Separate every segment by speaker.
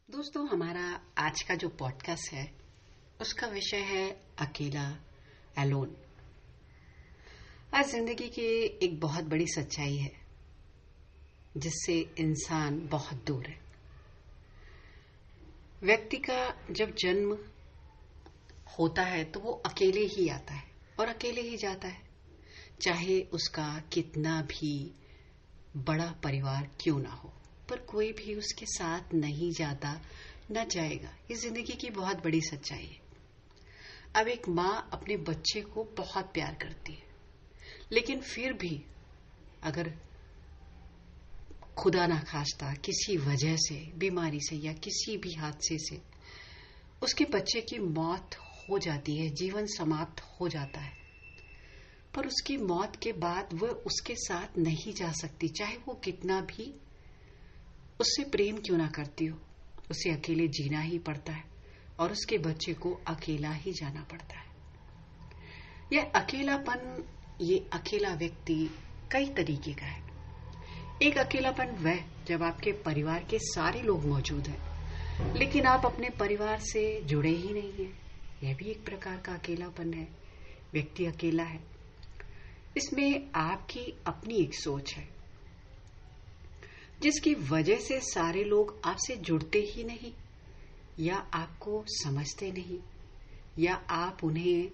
Speaker 1: दोस्तों, हमारा आज का जो पॉडकास्ट है उसका विषय है अकेला, एलोन। आज जिंदगी की एक बहुत बड़ी सच्चाई है जिससे इंसान बहुत दूर है। व्यक्ति का जब जन्म होता है तो वो अकेले ही आता है और अकेले ही जाता है, चाहे उसका कितना भी बड़ा परिवार क्यों ना हो, पर कोई भी उसके साथ नहीं जाता, न जाएगा। ये जिंदगी की बहुत बड़ी सच्चाई है। अब एक माँ अपने बच्चे को बहुत प्यार करती है, लेकिन फिर भी अगर खुदा ना खास्ता किसी वजह से, बीमारी से या किसी भी हादसे से उसके बच्चे की मौत हो जाती है, जीवन समाप्त हो जाता है, पर उसकी मौत के बाद वह उसके साथ नहीं जा सकती, चाहे वो कितना भी उससे प्रेम क्यों ना करती हो। उसे अकेले जीना ही पड़ता है और उसके बच्चे को अकेला ही जाना पड़ता है। यह अकेलापन, ये अकेला व्यक्ति कई तरीके का है। एक अकेलापन वह जब आपके परिवार के सारे लोग मौजूद हैं लेकिन आप अपने परिवार से जुड़े ही नहीं हैं। यह भी एक प्रकार का अकेलापन है। व्यक्ति अकेला है, इसमें आपकी अपनी एक सोच है जिसकी वजह से सारे लोग आपसे जुड़ते ही नहीं, या आपको समझते नहीं, या आप उन्हें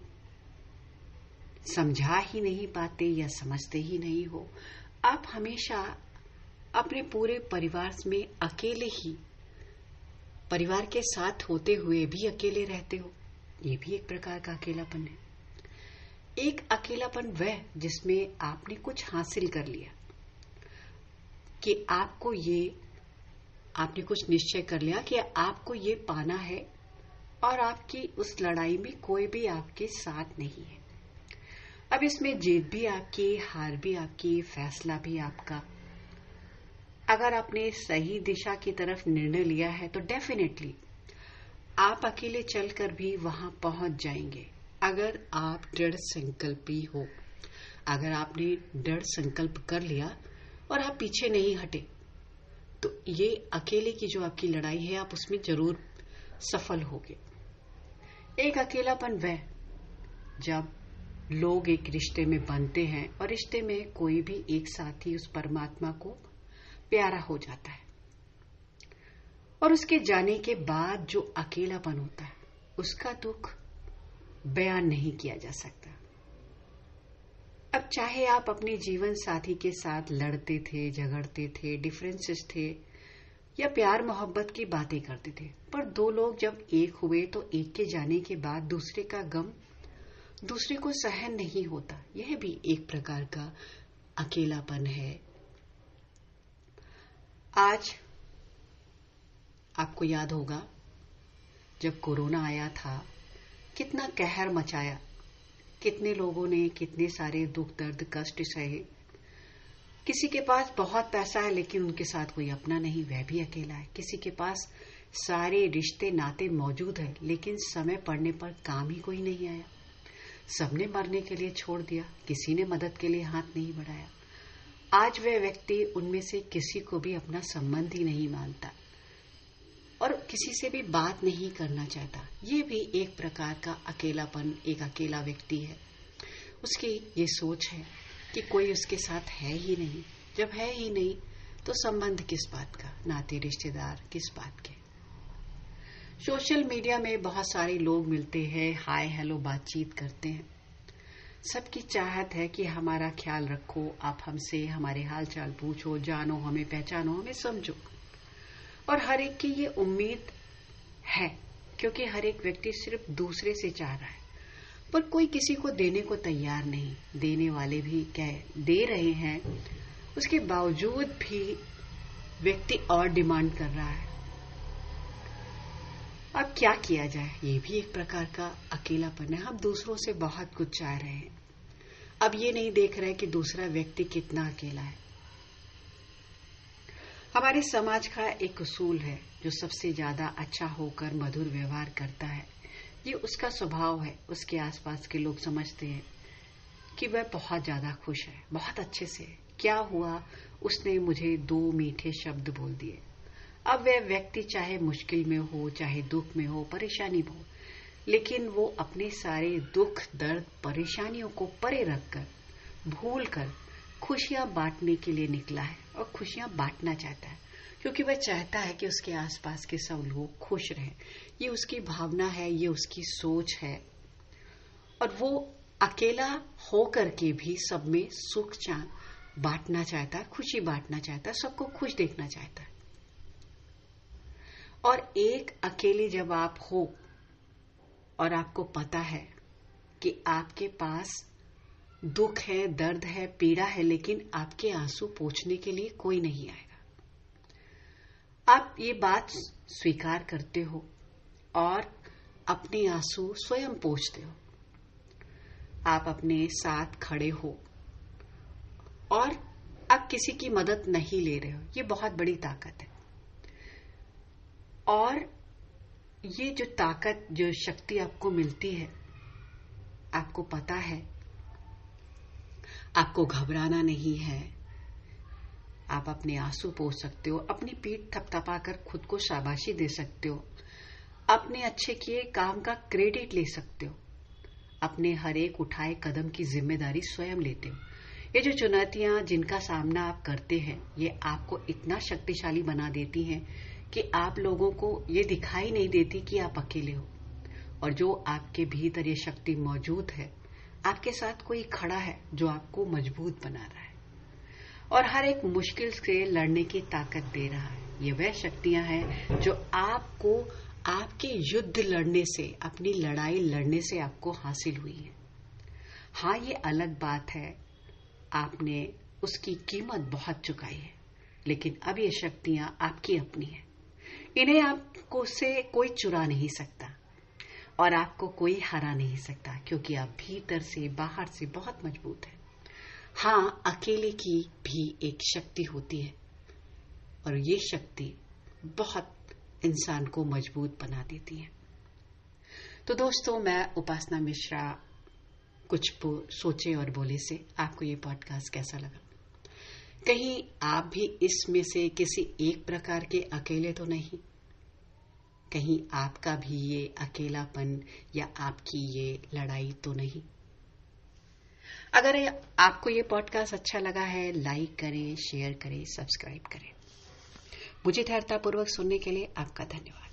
Speaker 1: समझा ही नहीं पाते या समझते ही नहीं हो। आप हमेशा अपने पूरे परिवार में अकेले ही, परिवार के साथ होते हुए भी अकेले रहते हो। ये भी एक प्रकार का अकेलापन है। एक अकेलापन वह जिसमें आपने कुछ हासिल कर लिया, कि आपने कुछ निश्चय कर लिया कि आपको ये पाना है और आपकी उस लड़ाई में कोई भी आपके साथ नहीं है। अब इसमें जीत भी आपकी, हार भी आपकी, फैसला भी आपका। अगर आपने सही दिशा की तरफ निर्णय लिया है तो डेफिनेटली आप अकेले चलकर भी वहां पहुंच जाएंगे, अगर आप दृढ़ संकल्पी हो। अगर आपने दृढ़ संकल्प कर लिया और आप पीछे नहीं हटे, तो ये अकेले की जो आपकी लड़ाई है, आप उसमें जरूर सफल होगे। एक अकेलापन वह जब लोग एक रिश्ते में बनते हैं और रिश्ते में कोई भी एक साथी उस परमात्मा को प्यारा हो जाता है और उसके जाने के बाद जो अकेलापन होता है, उसका दुख बयान नहीं किया जा सकता। अब चाहे आप अपने जीवन साथी के साथ लड़ते थे, झगड़ते थे, डिफरेंसेस थे, या प्यार मोहब्बत की बातें करते थे, पर दो लोग जब एक हुए तो एक के जाने के बाद दूसरे का गम दूसरे को सहन नहीं होता। यह भी एक प्रकार का अकेलापन है। आज आपको याद होगा जब कोरोना आया था, कितना कहर मचाया, कितने लोगों ने कितने सारे दुख दर्द कष्ट सहे। किसी के पास बहुत पैसा है लेकिन उनके साथ कोई अपना नहीं, वह भी अकेला है। किसी के पास सारे रिश्ते नाते मौजूद है लेकिन समय पड़ने पर काम ही कोई नहीं आया। सबने मरने के लिए छोड़ दिया, किसी ने मदद के लिए हाथ नहीं बढ़ाया। आज वह व्यक्ति उनमें से किसी को भी अपना संबंध ही नहीं मानता और किसी से भी बात नहीं करना चाहता। ये भी एक प्रकार का अकेलापन, एक अकेला व्यक्ति है। उसकी ये सोच है कि कोई उसके साथ है ही नहीं। जब है ही नहीं तो संबंध किस बात का, नाते रिश्तेदार किस बात के। सोशल मीडिया में बहुत सारे लोग मिलते हैं, हाय हेलो बातचीत करते हैं। सबकी चाहत है कि हमारा ख्याल रखो, आप हमसे हमारे हाल चाल पूछो, जानो हमें, पहचानो हमें, समझो। और हर एक की ये उम्मीद है, क्योंकि हर एक व्यक्ति सिर्फ दूसरे से चाह रहा है, पर कोई किसी को देने को तैयार नहीं। देने वाले भी दे रहे हैं, उसके बावजूद भी व्यक्ति और डिमांड कर रहा है। अब क्या किया जाए, ये भी एक प्रकार का अकेलापन है। हम दूसरों से बहुत कुछ चाह रहे हैं, अब ये नहीं देख रहे कि दूसरा व्यक्ति कितना अकेला है। हमारे समाज का एक उसूल है, जो सबसे ज्यादा अच्छा होकर मधुर व्यवहार करता है, ये उसका स्वभाव है। उसके आसपास के लोग समझते हैं कि वह बहुत ज्यादा खुश है, बहुत अच्छे से। क्या हुआ, उसने मुझे 2 मीठे शब्द बोल दिए। अब वह व्यक्ति चाहे मुश्किल में हो, चाहे दुख में हो, परेशानी में हो, लेकिन वो अपने सारे दुख, दर्द, परेशानियों को परे रखकर, भूल कर खुशियां बांटने के लिए निकला है और खुशियां बांटना चाहता है, क्योंकि वह चाहता है कि उसके आसपास के सब लोग खुश रहें। ये उसकी भावना है, ये उसकी सोच है, और वो अकेला होकर के भी सब में सुख चैन बांटना चाहता है, खुशी बांटना चाहता है, सबको खुश देखना चाहता है। और एक अकेले जब आप हो और आपको पता है कि आपके पास दुख है, दर्द है, पीड़ा है, लेकिन आपके आंसू पोंछने के लिए कोई नहीं आएगा, आप ये बात स्वीकार करते हो और अपने आंसू स्वयं पोंछते हो, आप अपने साथ खड़े हो और आप किसी की मदद नहीं ले रहे हो, ये बहुत बड़ी ताकत है। और ये जो ताकत, जो शक्ति आपको मिलती है, आपको पता है आपको घबराना नहीं है, आप अपने आंसू पोंछ सकते हो, अपनी पीठ थपथपाकर खुद को शाबाशी दे सकते हो, अपने अच्छे किए काम का क्रेडिट ले सकते हो, अपने हर एक उठाए कदम की जिम्मेदारी स्वयं लेते हो। ये जो चुनौतियां जिनका सामना आप करते हैं, ये आपको इतना शक्तिशाली बना देती हैं कि आप लोगों को ये दिखाई नहीं देती कि आप अकेले हो, और जो आपके भीतर ये शक्ति मौजूद है, आपके साथ कोई खड़ा है जो आपको मजबूत बना रहा है और हर एक मुश्किल से लड़ने की ताकत दे रहा है। ये वह शक्तियां हैं जो आपको आपके युद्ध लड़ने से, अपनी लड़ाई लड़ने से आपको हासिल हुई है। हाँ, ये अलग बात है, आपने उसकी कीमत बहुत चुकाई है, लेकिन अब ये शक्तियां आपकी अपनी है। इन्हें आपको से कोई चुरा नहीं सकता और आपको कोई हरा नहीं सकता, क्योंकि आप भीतर से, बाहर से बहुत मजबूत है। हाँ, अकेले की भी एक शक्ति होती है और ये शक्ति बहुत इंसान को मजबूत बना देती है। तो दोस्तों, मैं उपासना मिश्रा कुछ सोचे और बोले से आपको ये पॉडकास्ट कैसा लगा? कहीं आप भी इसमें से किसी एक प्रकार के अकेले तो नहीं? कहीं आपका भी ये अकेलापन या आपकी ये लड़ाई तो नहीं? अगर आपको ये पॉडकास्ट अच्छा लगा है, लाइक करें, शेयर करें, सब्सक्राइब करें। मुझे धैर्यतापूर्वक सुनने के लिए आपका धन्यवाद।